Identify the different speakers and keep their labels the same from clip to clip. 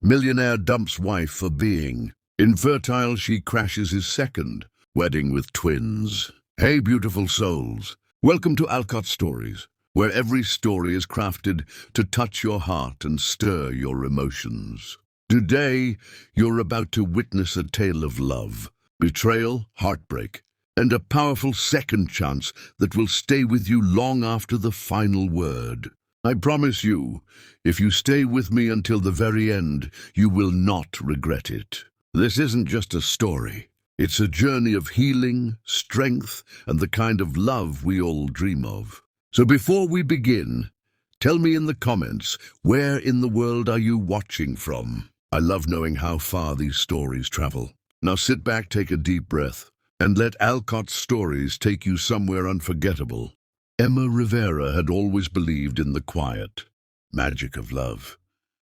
Speaker 1: Millionaire dumps wife for being infertile. She crashes his second wedding with twins. Hey, beautiful souls. Welcome to Alcot Stories, where every story is crafted to touch your heart and stir your emotions. Today, you're about to witness a tale of love, betrayal, heartbreak, and a powerful second chance that will stay with you long after the final word. I promise you, if you stay with me until the very end, you will not regret it. This isn't just a story. It's a journey of healing, strength, and the kind of love we all dream of. So before we begin, tell me in the comments, where in the world are you watching from? I love knowing how far these stories travel. Now sit back, take a deep breath, and let Alcott Stories take you somewhere unforgettable. Emma Rivera had always believed in the quiet magic of love.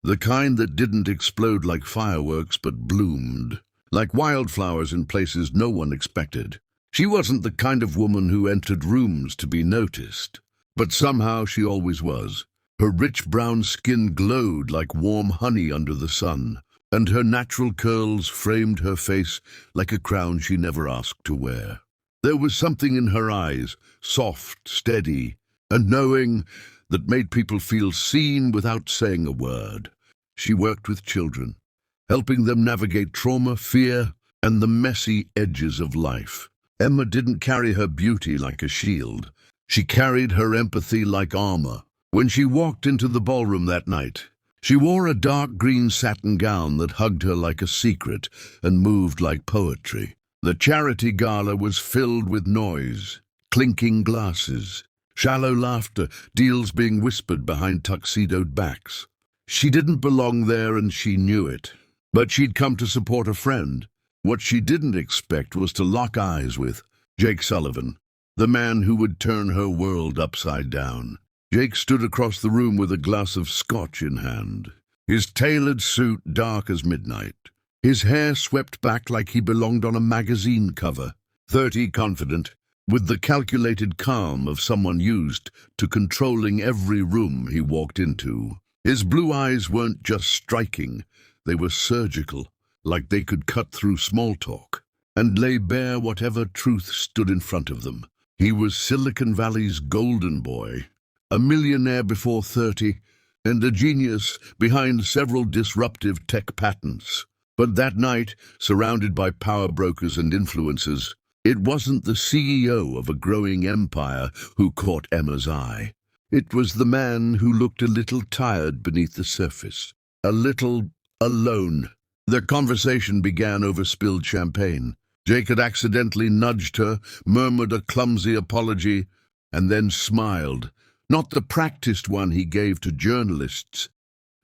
Speaker 1: The kind that didn't explode like fireworks but bloomed like wildflowers in places no one expected. She wasn't the kind of woman who entered rooms to be noticed, but somehow she always was. Her rich brown skin glowed like warm honey under the sun, and her natural curls framed her face like a crown she never asked to wear. There was something in her eyes, soft, steady, and knowing, that made people feel seen without saying a word. She worked with children, helping them navigate trauma, fear, and the messy edges of life. Emma didn't carry her beauty like a shield. She carried her empathy like armor. When she walked into the ballroom that night, she wore a dark green satin gown that hugged her like a secret and moved like poetry. The charity gala was filled with noise, clinking glasses, shallow laughter, deals being whispered behind tuxedoed backs. She didn't belong there and she knew it, but she'd come to support a friend. What she didn't expect was to lock eyes with Jake Sullivan, the man who would turn her world upside down. Jake stood across the room with a glass of scotch in hand, his tailored suit dark as midnight, his hair swept back like he belonged on a magazine cover. 30, confident, with the calculated calm of someone used to controlling every room he walked into. His blue eyes weren't just striking, they were surgical, like they could cut through small talk and lay bare whatever truth stood in front of them. He was Silicon Valley's golden boy, a millionaire before 30, and a genius behind several disruptive tech patents. But that night, surrounded by power brokers and influencers, it wasn't the CEO of a growing empire who caught Emma's eye. It was the man who looked a little tired beneath the surface, a little alone. Their conversation began over spilled champagne. Jake had accidentally nudged her, murmured a clumsy apology, and then smiled. Not the practiced one he gave to journalists,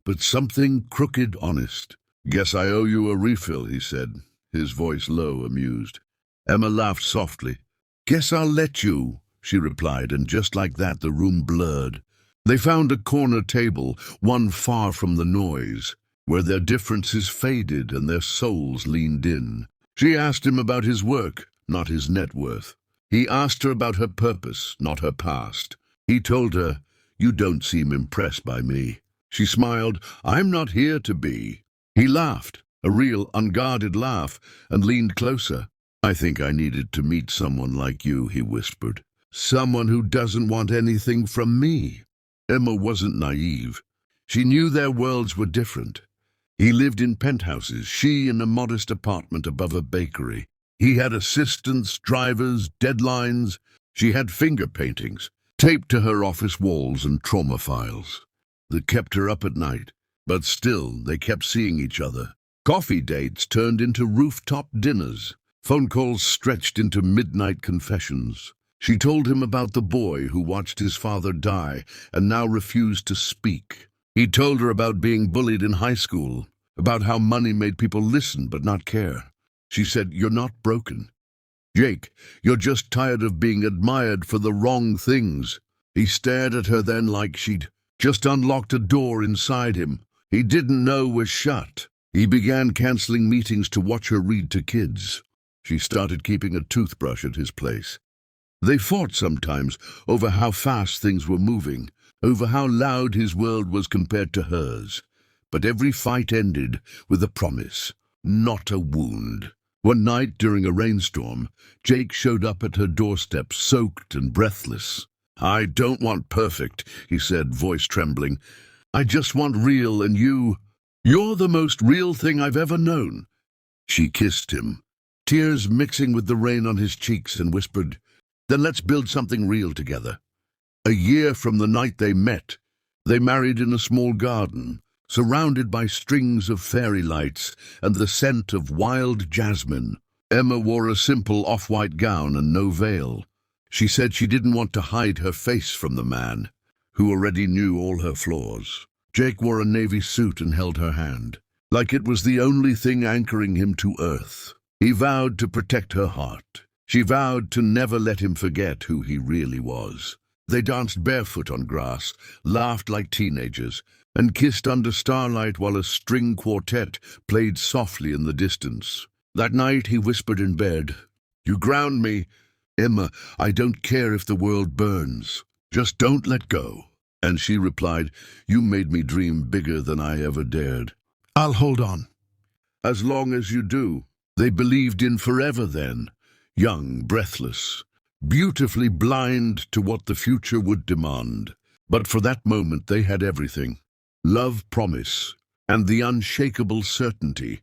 Speaker 1: but something crooked honest. "Guess I owe you a refill," he said, his voice low, amused. Emma laughed softly. "Guess I'll let you," she replied, and just like that the room blurred. They found a corner table, one far from the noise, where their differences faded and their souls leaned in. She asked him about his work, not his net worth. He asked her about her purpose, not her past. He told her, "You don't seem impressed by me." She smiled, "I'm not here to be." He laughed, a real, unguarded laugh, and leaned closer. "I think I needed to meet someone like you," he whispered. "Someone who doesn't want anything from me." Emma wasn't naive. She knew their worlds were different. He lived in penthouses, she in a modest apartment above a bakery. He had assistants, drivers, deadlines. She had finger paintings taped to her office walls and trauma files that kept her up at night. But still, they kept seeing each other. Coffee dates turned into rooftop dinners. Phone calls stretched into midnight confessions. She told him about the boy who watched his father die and now refused to speak. He told her about being bullied in high school, about how money made people listen but not care. She said, "You're not broken, Jake. You're just tired of being admired for the wrong things." He stared at her then like she'd just unlocked a door inside him he didn't know was shut. He began canceling meetings to watch her read to kids. She started keeping a toothbrush at his place. They fought sometimes over how fast things were moving, over how loud his world was compared to hers. but every fight ended with a promise, not a wound. One night during a rainstorm, Jake showed up at her doorstep soaked and breathless. "I don't want perfect," he said, voice trembling. "I just want real, and you're the most real thing I've ever known." She kissed him, tears mixing with the rain on his cheeks, and whispered, "Then let's build something real together." A year from the night they met, they married in a small garden, surrounded by strings of fairy lights and the scent of wild jasmine. Emma wore a simple off-white gown and no veil. She said she didn't want to hide her face from the man, who already knew all her flaws. Jake wore a navy suit and held her hand, like it was the only thing anchoring him to earth. He vowed to protect her heart. She vowed to never let him forget who he really was. They danced barefoot on grass, laughed like teenagers, and kissed under starlight while a string quartet played softly in the distance. That night he whispered in bed, "You ground me, Emma. I don't care if the world burns. Just don't let go." And she replied, "You made me dream bigger than I ever dared." "I'll hold on." "As long as you do." They believed in forever then, young, breathless, beautifully blind to what the future would demand. But for that moment they had everything: love, promise, and the unshakable certainty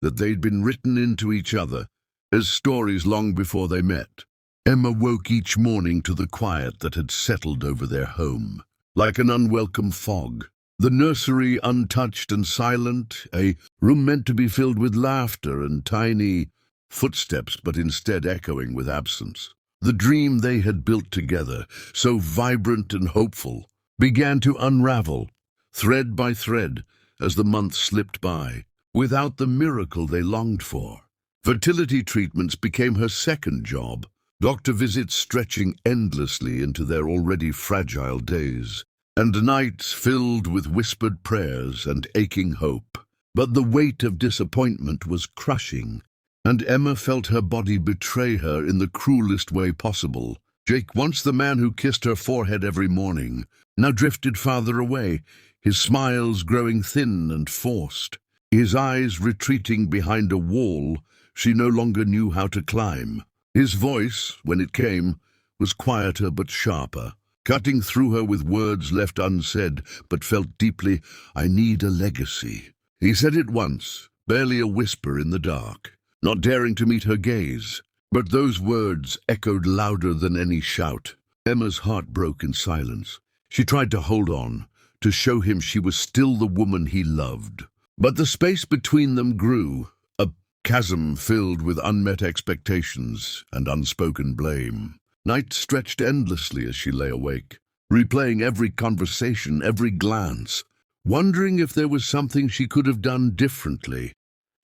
Speaker 1: that they'd been written into each other as stories long before they met. Emma woke each morning to the quiet that had settled over their home, like an unwelcome fog. The nursery untouched and silent, a room meant to be filled with laughter and tiny footsteps, but instead echoing with absence. The dream they had built together, so vibrant and hopeful, began to unravel, thread by thread, as the months slipped by, without the miracle they longed for. Fertility treatments became her second job, doctor visits stretching endlessly into their already fragile days, and nights filled with whispered prayers and aching hope. But the weight of disappointment was crushing, and Emma felt her body betray her in the cruelest way possible. Jake, once the man who kissed her forehead every morning, now drifted farther away, his smiles growing thin and forced, his eyes retreating behind a wall she no longer knew how to climb. His voice, when it came, was quieter but sharper, cutting through her with words left unsaid but felt deeply. "I need a legacy." He said it once, barely a whisper in the dark, not daring to meet her gaze. But those words echoed louder than any shout. Emma's heart broke in silence. She tried to hold on, to show him she was still the woman he loved. But the space between them grew, a chasm filled with unmet expectations and unspoken blame. Nights stretched endlessly as she lay awake, replaying every conversation, every glance, wondering if there was something she could have done differently,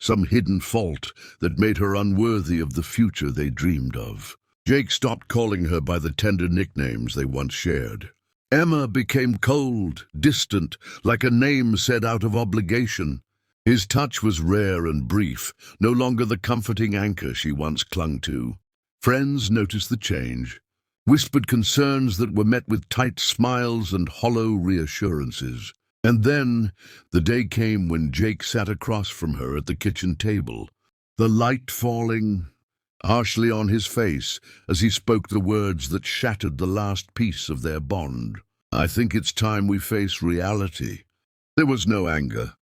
Speaker 1: some hidden fault that made her unworthy of the future they dreamed of. Jake stopped calling her by the tender nicknames they once shared. Emma became cold, distant, like a name said out of obligation. His touch was rare and brief, no longer the comforting anchor she once clung to. Friends noticed the change, whispered concerns that were met with tight smiles and hollow reassurances. And then the day came when Jake sat across from her at the kitchen table, the light falling harshly on his face as he spoke the words that shattered the last piece of their bond. "I think it's time we face reality." There was no anger,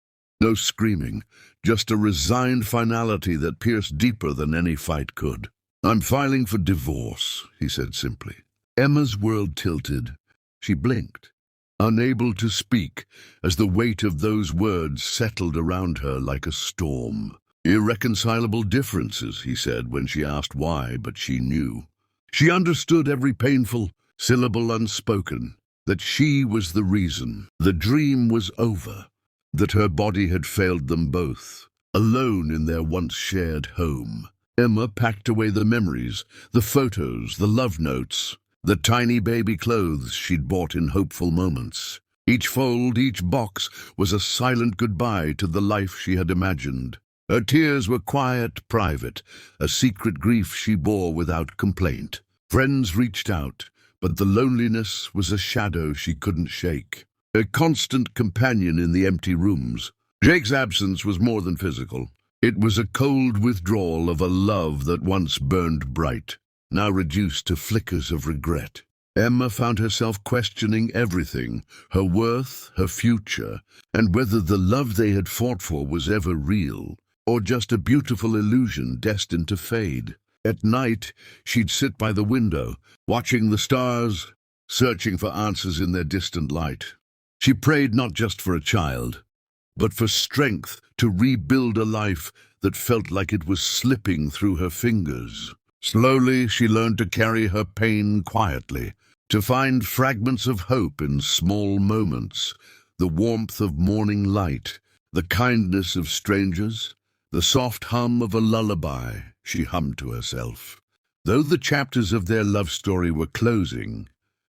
Speaker 1: no screaming, just a resigned finality that pierced deeper than any fight could. "I'm filing for divorce," he said simply. Emma's world tilted. She blinked, unable to speak, as the weight of those words settled around her like a storm. "Irreconcilable differences," he said when she asked why, but she knew. She understood every painful syllable unspoken, that she was the reason. The dream was over, that her body had failed them both, alone in their once shared home. Emma packed away the memories, the photos, the love notes, the tiny baby clothes she'd bought in hopeful moments. Each fold, each box was a silent goodbye to the life she had imagined. Her tears were quiet, private, a secret grief she bore without complaint. Friends reached out, but the loneliness was a shadow she couldn't shake. A constant companion in the empty rooms, Jake's absence was more than physical. It was a cold withdrawal of a love that once burned bright, now reduced to flickers of regret. Emma found herself questioning everything, her worth, her future, and whether the love they had fought for was ever real, or just a beautiful illusion destined to fade. At night, she'd sit by the window, watching the stars, searching for answers in their distant light. She prayed not just for a child, but for strength to rebuild a life that felt like it was slipping through her fingers. Slowly, she learned to carry her pain quietly, to find fragments of hope in small moments, the warmth of morning light, the kindness of strangers, the soft hum of a lullaby she hummed to herself. Though the chapters of their love story were closing,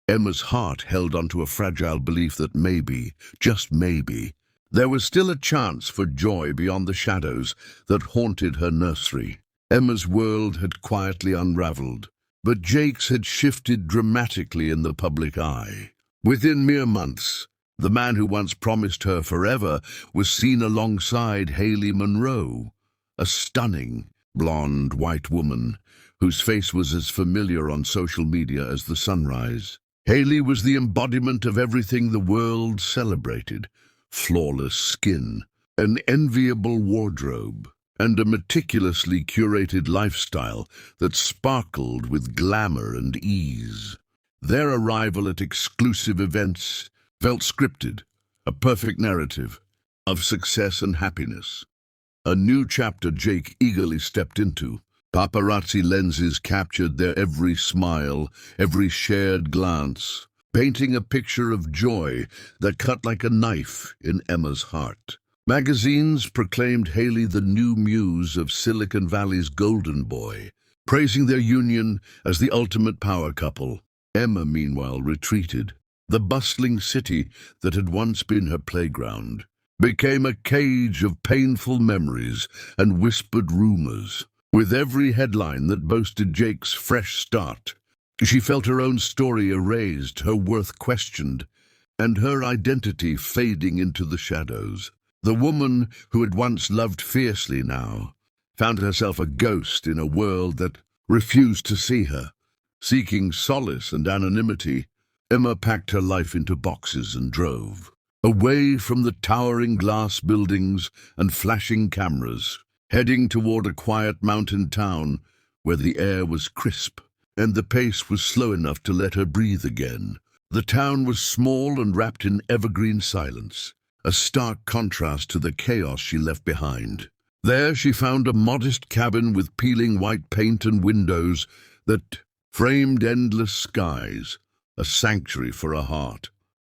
Speaker 1: Emma's heart held onto a fragile belief that maybe, just maybe, there was still a chance for joy beyond the shadows that haunted her nursery. Emma's world had quietly unraveled, but Jake's had shifted dramatically in the public eye. Within mere months, the man who once promised her forever was seen alongside Haley Monroe, a stunning, blonde, white woman whose face was as familiar on social media as the sunrise. Haley was the embodiment of everything the world celebrated: flawless skin, an enviable wardrobe, and a meticulously curated lifestyle that sparkled with glamour and ease. Their arrival at exclusive events felt scripted, a perfect narrative of success and happiness. A new chapter Jake eagerly stepped into. Paparazzi lenses captured their every smile, every shared glance, painting a picture of joy that cut like a knife in Emma's heart. Magazines proclaimed Haley the new muse of Silicon Valley's golden boy, praising their union as the ultimate power couple. Emma, meanwhile, retreated. The bustling city that had once been her playground became a cage of painful memories and whispered rumors. With every headline that boasted Jake's fresh start, she felt her own story erased, her worth questioned, and her identity fading into the shadows. The woman who had once loved fiercely now found herself a ghost in a world that refused to see her. Seeking solace and anonymity, Emma packed her life into boxes and drove, away from the towering glass buildings and flashing cameras, heading toward a quiet mountain town where the air was crisp and the pace was slow enough to let her breathe again. The town was small and wrapped in evergreen silence, a stark contrast to the chaos she left behind. There she found a modest cabin with peeling white paint and windows that framed endless skies, a sanctuary for a heart.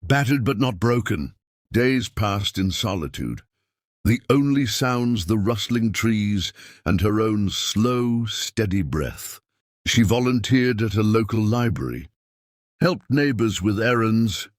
Speaker 1: Battered but not broken, days passed in solitude. The only sounds the rustling trees and her own slow, steady breath. She volunteered at a local library, helped neighbors with errands,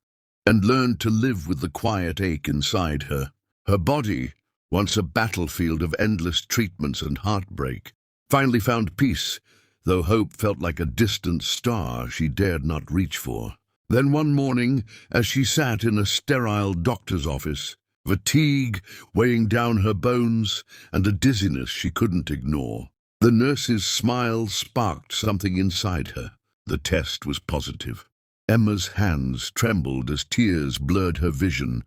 Speaker 1: and learned to live with the quiet ache inside her. Her body, once a battlefield of endless treatments and heartbreak, finally found peace, though hope felt like a distant star she dared not reach for. Then one morning, as she sat in a sterile doctor's office, fatigue weighing down her bones and a dizziness she couldn't ignore, the nurse's smile sparked something inside her. The test was positive. Emma's hands trembled as tears blurred her vision,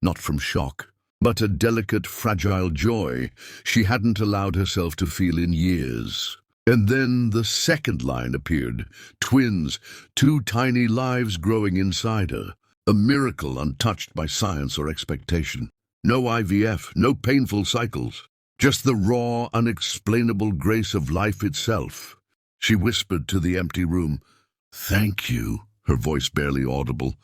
Speaker 1: not from shock, but a delicate, fragile joy she hadn't allowed herself to feel in years. And then the second line appeared, twins, two tiny lives growing inside her, a miracle untouched by science or expectation. No IVF, no painful cycles, just the raw, unexplainable grace of life itself. She whispered to the empty room, "Thank you," her voice barely audible,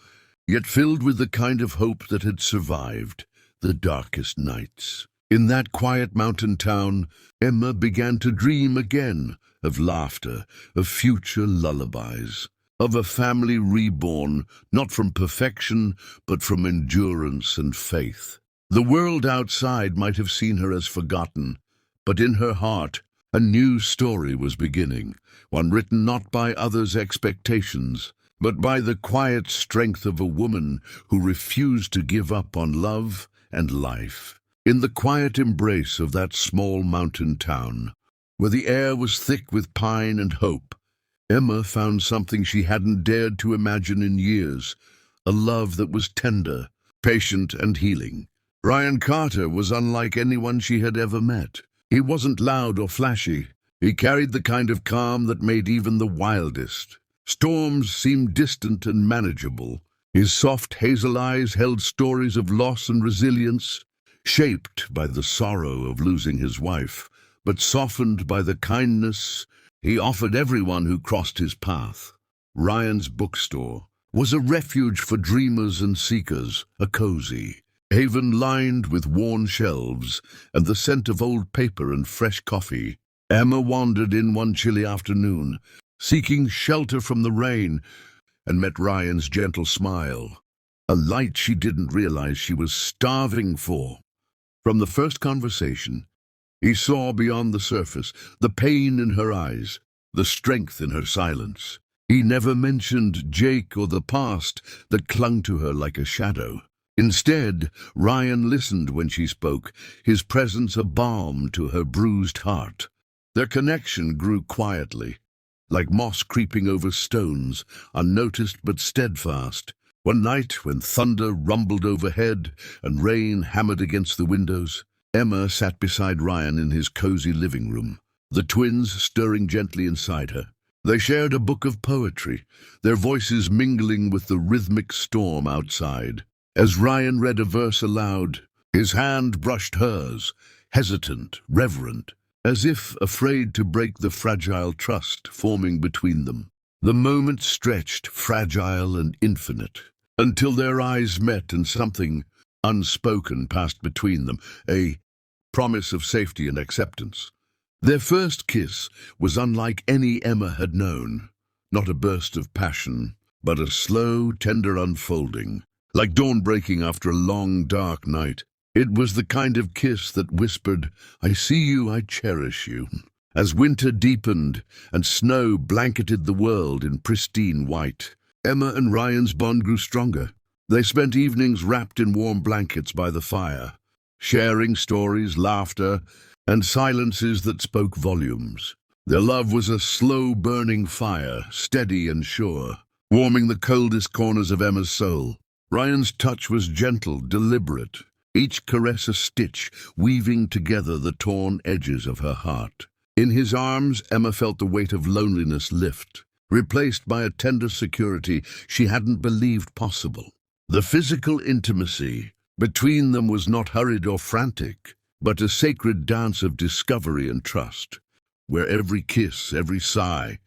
Speaker 1: yet filled with the kind of hope that had survived the darkest nights. In that quiet mountain town, Emma began to dream again of laughter, of future lullabies, of a family reborn, not from perfection, but from endurance and faith. The world outside might have seen her as forgotten, but in her heart, a new story was beginning, one written not by others' expectations, but by the quiet strength of a woman who refused to give up on love and life. In the quiet embrace of that small mountain town, where the air was thick with pine and hope, Emma found something she hadn't dared to imagine in years, a love that was tender, patient, and healing. Ryan Carter was unlike anyone she had ever met. He wasn't loud or flashy. He carried the kind of calm that made even the wildest storms seem distant and manageable. His soft hazel eyes held stories of loss and resilience, shaped by the sorrow of losing his wife, but softened by the kindness he offered everyone who crossed his path. Ryan's bookstore was a refuge for dreamers and seekers, a cozy haven lined with worn shelves and the scent of old paper and fresh coffee. Emma wandered in one chilly afternoon, seeking shelter from the rain, and met Ryan's gentle smile, a light she didn't realize she was starving for. From the first conversation, he saw beyond the surface, the pain in her eyes, the strength in her silence. He never mentioned Jake or the past that clung to her like a shadow. Instead, Ryan listened when she spoke, his presence a balm to her bruised heart. Their connection grew quietly, like moss creeping over stones, unnoticed but steadfast. One night, when thunder rumbled overhead and rain hammered against the windows, Emma sat beside Ryan in his cozy living room, the twins stirring gently inside her. They shared a book of poetry, their voices mingling with the rhythmic storm outside. As Ryan read a verse aloud, his hand brushed hers, hesitant, reverent, as if afraid to break the fragile trust forming between them. The moment stretched, fragile and infinite, until their eyes met and something unspoken passed between them, a promise of safety and acceptance. Their first kiss was unlike any Emma had known, not a burst of passion, but a slow, tender unfolding, like dawn breaking after a long, dark night. It was the kind of kiss that whispered, "I see you, I cherish you." As winter deepened and snow blanketed the world in pristine white, Emma and Ryan's bond grew stronger. They spent evenings wrapped in warm blankets by the fire, sharing stories, laughter, and silences that spoke volumes. Their love was a slow-burning fire, steady and sure, warming the coldest corners of Emma's soul. Ryan's touch was gentle, deliberate, each caress a stitch, weaving together the torn edges of her heart. In his arms, Emma felt the weight of loneliness lift, replaced by a tender security she hadn't believed possible. The physical intimacy between them was not hurried or frantic, but a sacred dance of discovery and trust, where every kiss, every sigh,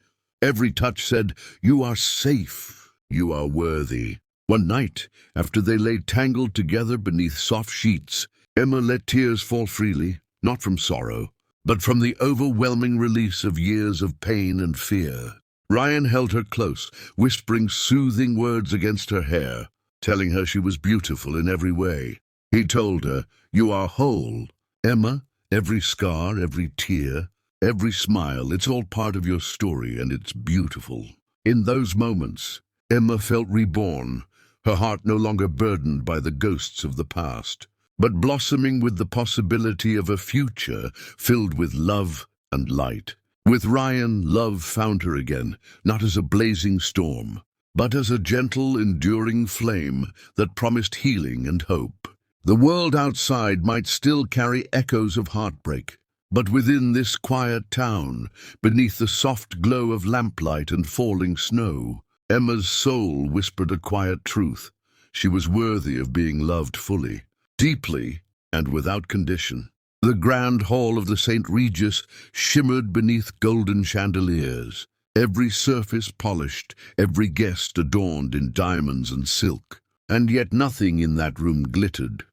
Speaker 1: every touch said, "You are safe, you are worthy." One night, after they lay tangled together beneath soft sheets, Emma let tears fall freely, not from sorrow, but from the overwhelming release of years of pain and fear. Ryan held her close, whispering soothing words against her hair, telling her she was beautiful in every way. He told her, "You are whole, Emma, every scar, every tear, every smile, it's all part of your story and it's beautiful." In those moments, Emma felt reborn, her heart no longer burdened by the ghosts of the past, but blossoming with the possibility of a future filled with love and light. With Ryan, love found her again, not as a blazing storm, but as a gentle, enduring flame that promised healing and hope. The world outside might still carry echoes of heartbreak, but within this quiet town, beneath the soft glow of lamplight and falling snow, Emma's soul whispered a quiet truth. She was worthy of being loved fully, deeply, and without condition. The grand hall of the St. Regis shimmered beneath golden chandeliers, every surface polished, every guest adorned in diamonds and silk. And yet nothing in that room glittered,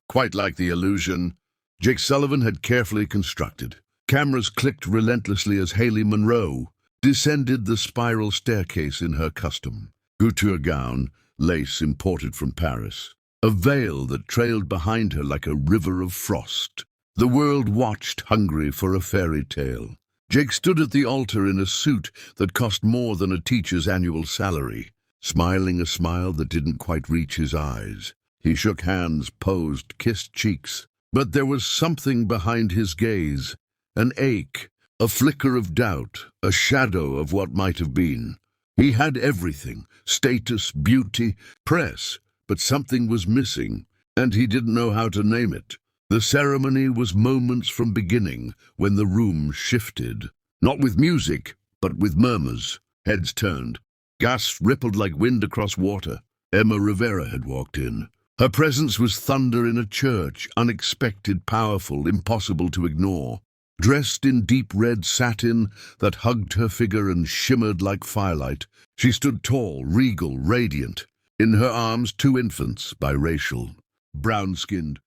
Speaker 1: quite like the illusion Jake Sullivan had carefully constructed. Cameras clicked relentlessly as Haley Monroe descended the spiral staircase in her custom couture gown, lace imported from Paris, a veil that trailed behind her like a river of frost. The world watched, hungry for a fairy tale. Jake stood at the altar in a suit that cost more than a teacher's annual salary, smiling a smile that didn't quite reach his eyes. He shook hands, posed, kissed cheeks, But there was something behind his gaze, an ache, a flicker of doubt, a shadow of what might have been. He had everything, status, beauty, press, but something was missing, and he didn't know how to name it. The ceremony was moments from beginning, when the room shifted. Not with music, but with murmurs. Heads turned. Gasps rippled like wind across water. Emma Rivera had walked in. Her presence was thunder in a church, unexpected, powerful, impossible to ignore. Dressed in deep red satin that hugged her figure and shimmered like firelight, she stood tall, regal, radiant. In her arms, two infants, biracial, brown-skinned,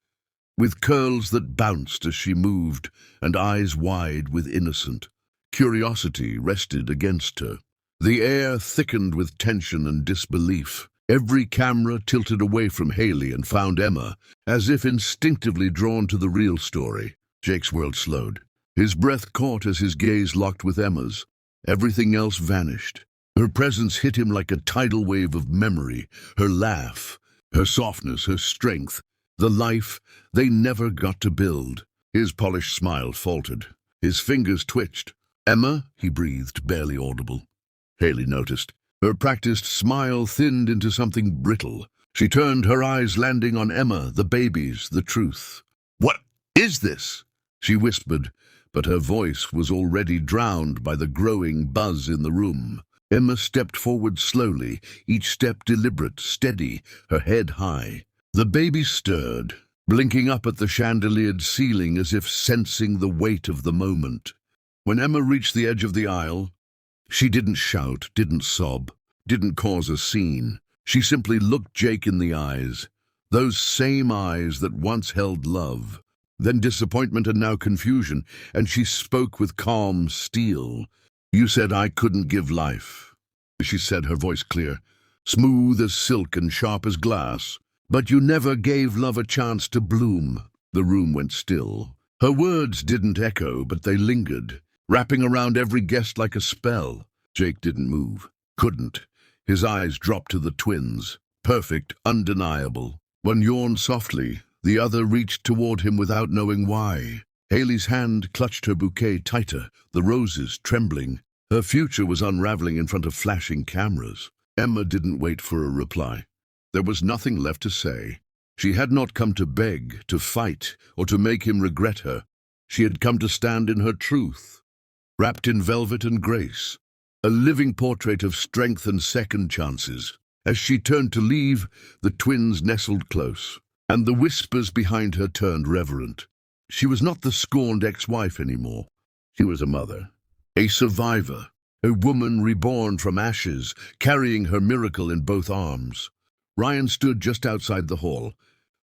Speaker 1: with curls that bounced as she moved and eyes wide with innocent. Curiosity rested against her. The air thickened with tension and disbelief. Every camera tilted away from Haley and found Emma, as if instinctively drawn to the real story. Jake's world slowed. His breath caught as his gaze locked with Emma's. Everything else vanished. Her presence hit him like a tidal wave of memory, her laugh, her softness, her strength, the life they never got to build. His polished smile faltered. His fingers twitched. "Emma," he breathed, barely audible. Haley noticed. Her practiced smile thinned into something brittle. She turned, her eyes landing on Emma, the babies, the truth. "What is this?" she whispered, but her voice was already drowned by the growing buzz in the room. Emma stepped forward slowly, each step deliberate, steady, her head high. The baby stirred, blinking up at the chandeliered ceiling as if sensing the weight of the moment. When Emma reached the edge of the aisle, she didn't shout, didn't sob, didn't cause a scene. She simply looked Jake in the eyes, those same eyes that once held love, then disappointment and now confusion, and she spoke with calm steel. "You said I couldn't give life," she said, her voice clear, smooth as silk and sharp as glass. "But you never gave love a chance to bloom." The room went still. Her words didn't echo, but they lingered, wrapping around every guest like a spell. Jake didn't move. Couldn't. His eyes dropped to the twins. Perfect, undeniable. One yawned softly. The other reached toward him without knowing why. Haley's hand clutched her bouquet tighter, the roses trembling. Her future was unraveling in front of flashing cameras. Emma didn't wait for a reply. There was nothing left to say. She had not come to beg, to fight, or to make him regret her. She had come to stand in her truth, wrapped in velvet and grace, a living portrait of strength and second chances. As she turned to leave, the twins nestled close, and the whispers behind her turned reverent. She was not the scorned ex-wife anymore. She was a mother, a survivor, a woman reborn from ashes, carrying her miracle in both arms. Ryan stood just outside the hall,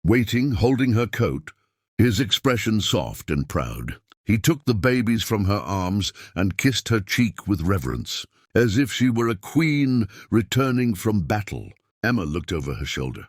Speaker 1: waiting, holding her coat, his expression soft and proud. He took the babies from her arms and kissed her cheek with reverence, as if she were a queen returning from battle. Emma looked over her shoulder,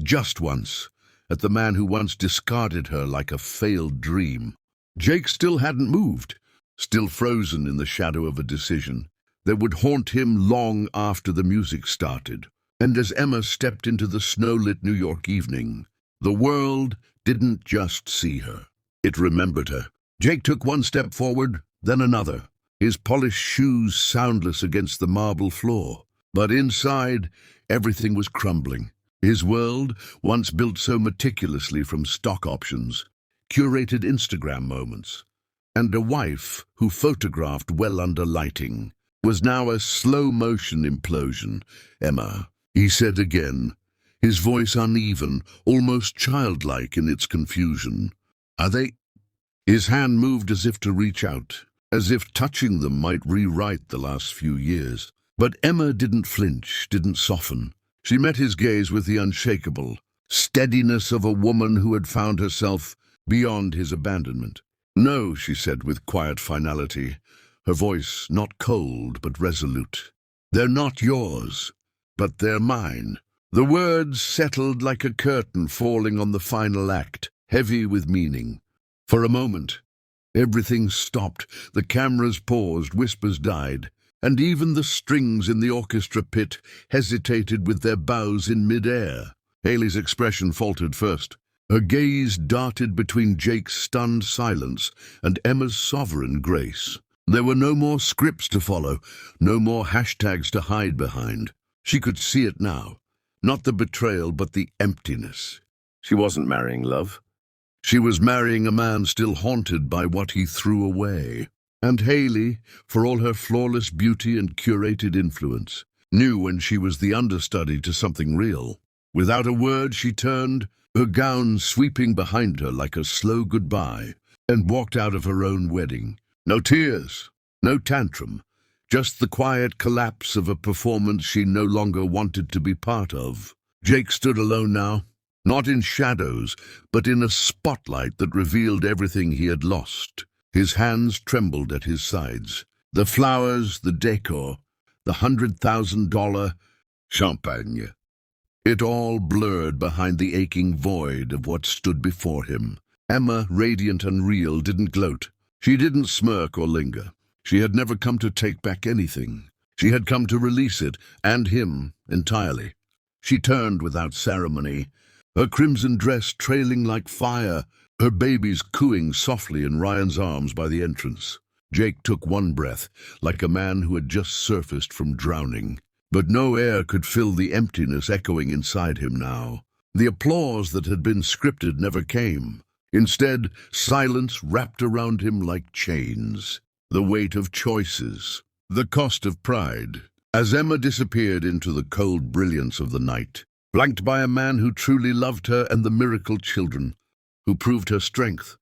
Speaker 1: just once, at the man who once discarded her like a failed dream. Jake still hadn't moved, still frozen in the shadow of a decision that would haunt him long after the music started. And as Emma stepped into the snow-lit New York evening, the world didn't just see her. It remembered her. Jake took one step forward, then another, his polished shoes soundless against the marble floor. But inside, everything was crumbling. His world, once built so meticulously from stock options, curated Instagram moments, and a wife who photographed well under lighting, was now a slow-motion implosion. "Emma," he said again, his voice uneven, almost childlike in its confusion. "Are they—" His hand moved as if to reach out, as if touching them might rewrite the last few years. But Emma didn't flinch, didn't soften. She met his gaze with the unshakable steadiness of a woman who had found herself beyond his abandonment. "No," she said with quiet finality, her voice not cold but resolute. "They're not yours, but they're mine." The words settled like a curtain falling on the final act, heavy with meaning. For a moment, everything stopped. The cameras paused, whispers died, and even the strings in the orchestra pit hesitated with their bows in mid-air. Haley's expression faltered first. Her gaze darted between Jake's stunned silence and Emma's sovereign grace. There were no more scripts to follow, no more hashtags to hide behind. She could see it now. Not the betrayal, but the emptiness. She wasn't marrying love. She was marrying a man still haunted by what he threw away. And Haley, for all her flawless beauty and curated influence, knew when she was the understudy to something real. Without a word, she turned, her gown sweeping behind her like a slow goodbye, and walked out of her own wedding. No tears, no tantrum, just the quiet collapse of a performance she no longer wanted to be part of. Jake stood alone now, not in shadows, but in a spotlight that revealed everything he had lost. His hands trembled at his sides. The flowers, the decor, the $100,000 champagne. It all blurred behind the aching void of what stood before him. Emma, radiant and real, didn't gloat. She didn't smirk or linger. She had never come to take back anything. She had come to release it, and him, entirely. She turned without ceremony, her crimson dress trailing like fire, her babies cooing softly in Ryan's arms by the entrance. Jake took one breath, like a man who had just surfaced from drowning. But no air could fill the emptiness echoing inside him now. The applause that had been scripted never came. Instead, silence wrapped around him like chains. The weight of choices, the cost of pride. As Emma disappeared into the cold brilliance of the night, flanked by a man who truly loved her and the miracle children, who proved her strength,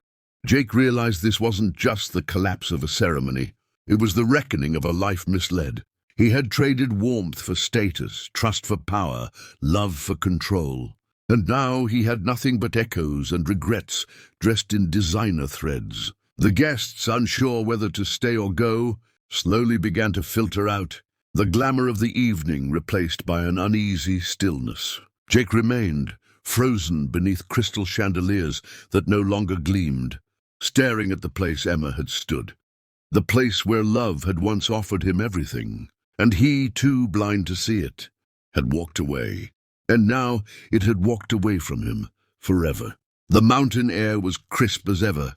Speaker 1: Jake realized this wasn't just the collapse of a ceremony. It was the reckoning of a life misled. He had traded warmth for status, trust for power, love for control. And now he had nothing but echoes and regrets dressed in designer threads. The guests, unsure whether to stay or go, slowly began to filter out, the glamour of the evening replaced by an uneasy stillness. Jake remained, frozen beneath crystal chandeliers that no longer gleamed, staring at the place Emma had stood. The place where love had once offered him everything, and he, too blind to see it, had walked away. And now it had walked away from him, forever. The mountain air was crisp as ever,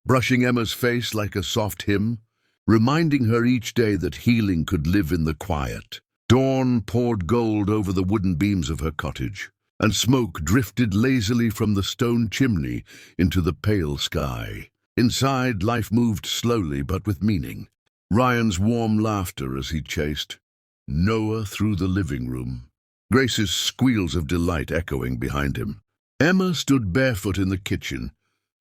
Speaker 1: brushing Emma's face like a soft hymn, reminding her each day that healing could live in the quiet. Dawn poured gold over the wooden beams of her cottage, and smoke drifted lazily from the stone chimney into the pale sky. Inside, life moved slowly but with meaning. Ryan's warm laughter as he chased Noah through the living room, Grace's squeals of delight echoing behind him. Emma stood barefoot in the kitchen,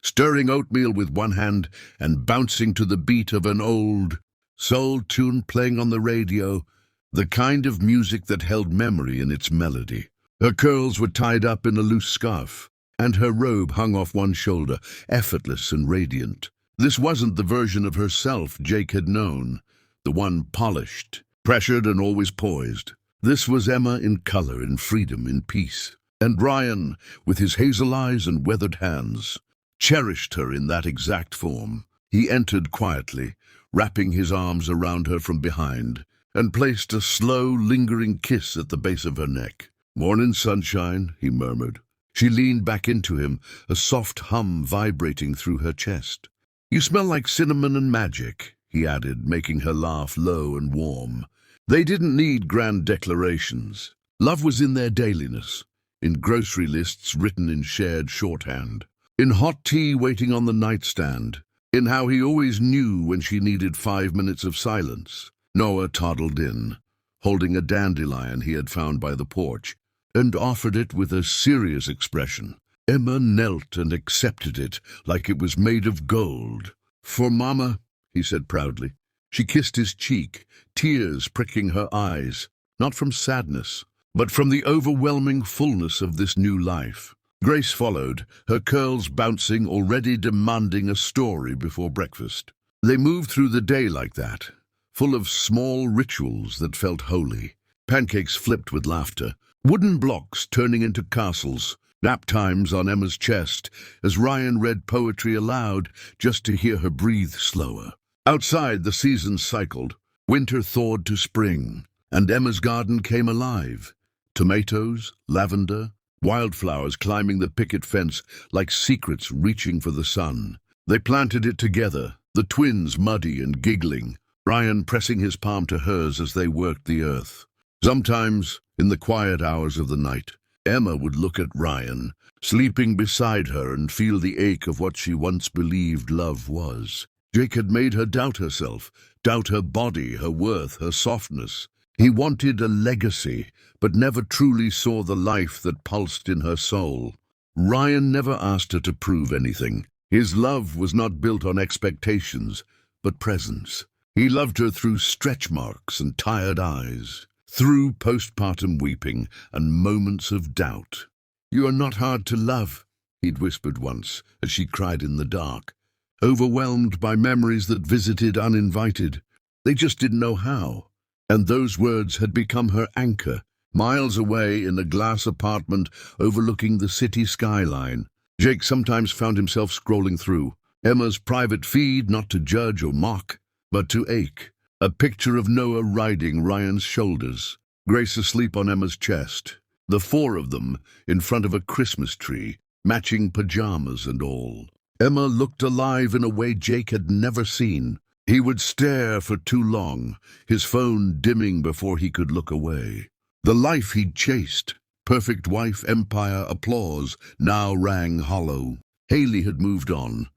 Speaker 1: stirring oatmeal with one hand and bouncing to the beat of an old soul tune playing on the radio, the kind of music that held memory in its melody. Her curls were tied up in a loose scarf, and her robe hung off one shoulder, effortless and radiant. This wasn't the version of herself Jake had known, the one polished, pressured and always poised. This was Emma in color, in freedom, in peace. And Ryan, with his hazel eyes and weathered hands, cherished her in that exact form. He entered quietly, wrapping his arms around her from behind, and placed a slow, lingering kiss at the base of her neck. "Morning, sunshine," he murmured. She leaned back into him, a soft hum vibrating through her chest. "You smell like cinnamon and magic," he added, making her laugh low and warm. They didn't need grand declarations. Love was in their dailiness, in grocery lists written in shared shorthand, in hot tea waiting on the nightstand, in how he always knew when she needed 5 minutes of silence. Noah toddled in, holding a dandelion he had found by the porch, and offered it with a serious expression. Emma knelt and accepted it like it was made of gold. "For Mama," he said proudly. She kissed his cheek, tears pricking her eyes, not from sadness, but from the overwhelming fullness of this new life. Grace followed, her curls bouncing, already demanding a story before breakfast. They moved through the day like that, full of small rituals that felt holy. Pancakes flipped with laughter, wooden blocks turning into castles, nap times on Emma's chest as Ryan read poetry aloud just to hear her breathe slower. Outside, the seasons cycled. Winter thawed to spring, and Emma's garden came alive. Tomatoes, lavender, wildflowers climbing the picket fence like secrets reaching for the sun. They planted it together, the twins muddy and giggling, Ryan pressing his palm to hers as they worked the earth. Sometimes, in the quiet hours of the night, Emma would look at Ryan, sleeping beside her, and feel the ache of what she once believed love was. Jake had made her doubt herself, doubt her body, her worth, her softness. He wanted a legacy, but never truly saw the life that pulsed in her soul. Ryan never asked her to prove anything. His love was not built on expectations, but presence. He loved her through stretch marks and tired eyes, through postpartum weeping and moments of doubt. "You are not hard to love," he'd whispered once as she cried in the dark, overwhelmed by memories that visited uninvited. They just didn't know how. And those words had become her anchor, miles away in a glass apartment overlooking the city skyline. Jake sometimes found himself scrolling through Emma's private feed, not to judge or mock, but to ache. A picture of Noah riding Ryan's shoulders, Grace asleep on Emma's chest, the four of them in front of a Christmas tree, matching pajamas and all. Emma looked alive in a way Jake had never seen. He would stare for too long, his phone dimming before he could look away. The life he'd chased, perfect wife, empire, applause, now rang hollow. Haley had moved on,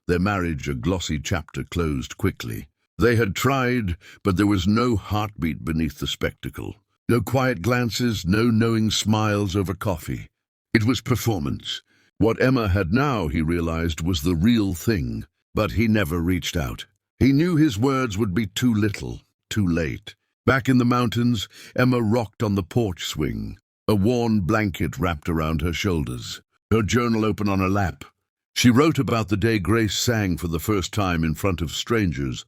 Speaker 1: their marriage a glossy chapter closed quickly. They had tried, but there was no heartbeat beneath the spectacle. No quiet glances, no knowing smiles over coffee. It was performance. What Emma had now, he realized, was the real thing, but he never reached out. He knew his words would be too little, too late. Back in the mountains, Emma rocked on the porch swing, a worn blanket wrapped around her shoulders, her journal open on her lap. She wrote about the day Grace sang for the first time in front of strangers,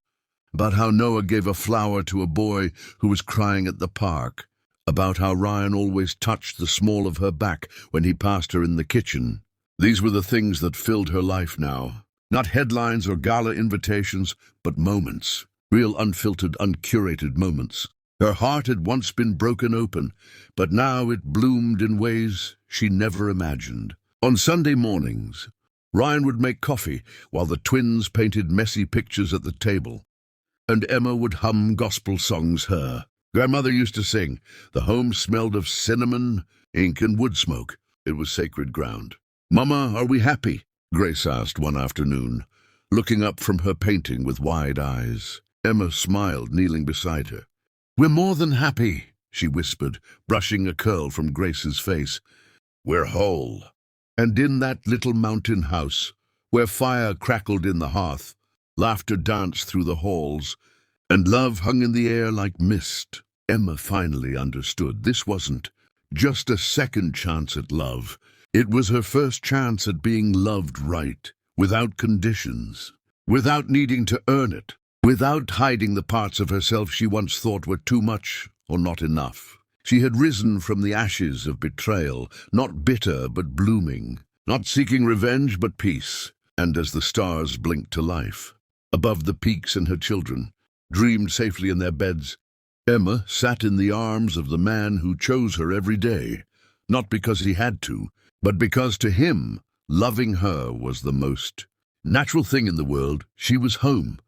Speaker 1: about how Noah gave a flower to a boy who was crying at the park, about how Ryan always touched the small of her back when he passed her in the kitchen. These were the things that filled her life now. Not headlines or gala invitations, but moments. Real unfiltered, uncurated moments. Her heart had once been broken open, but now it bloomed in ways she never imagined. On Sunday mornings, Ryan would make coffee while the twins painted messy pictures at the table, and Emma would hum gospel songs Grandmother used to sing. The home smelled of cinnamon, ink, and wood smoke. It was sacred ground. "Mama, are we happy?" Grace asked one afternoon, looking up from her painting with wide eyes. Emma smiled, kneeling beside her. "We're more than happy," she whispered, brushing a curl from Grace's face. "We're whole." And in that little mountain house, where fire crackled in the hearth, laughter danced through the halls, and love hung in the air like mist, Emma finally understood this wasn't just a second chance at love. It was her first chance at being loved right, without conditions, without needing to earn it, without hiding the parts of herself she once thought were too much or not enough. She had risen from the ashes of betrayal, not bitter but blooming, not seeking revenge but peace, and as the stars blinked to life, above the peaks and her children, dreamed safely in their beds, Emma sat in the arms of the man who chose her every day, not because he had to, but because to him, loving her was the most natural thing in the world. She was home,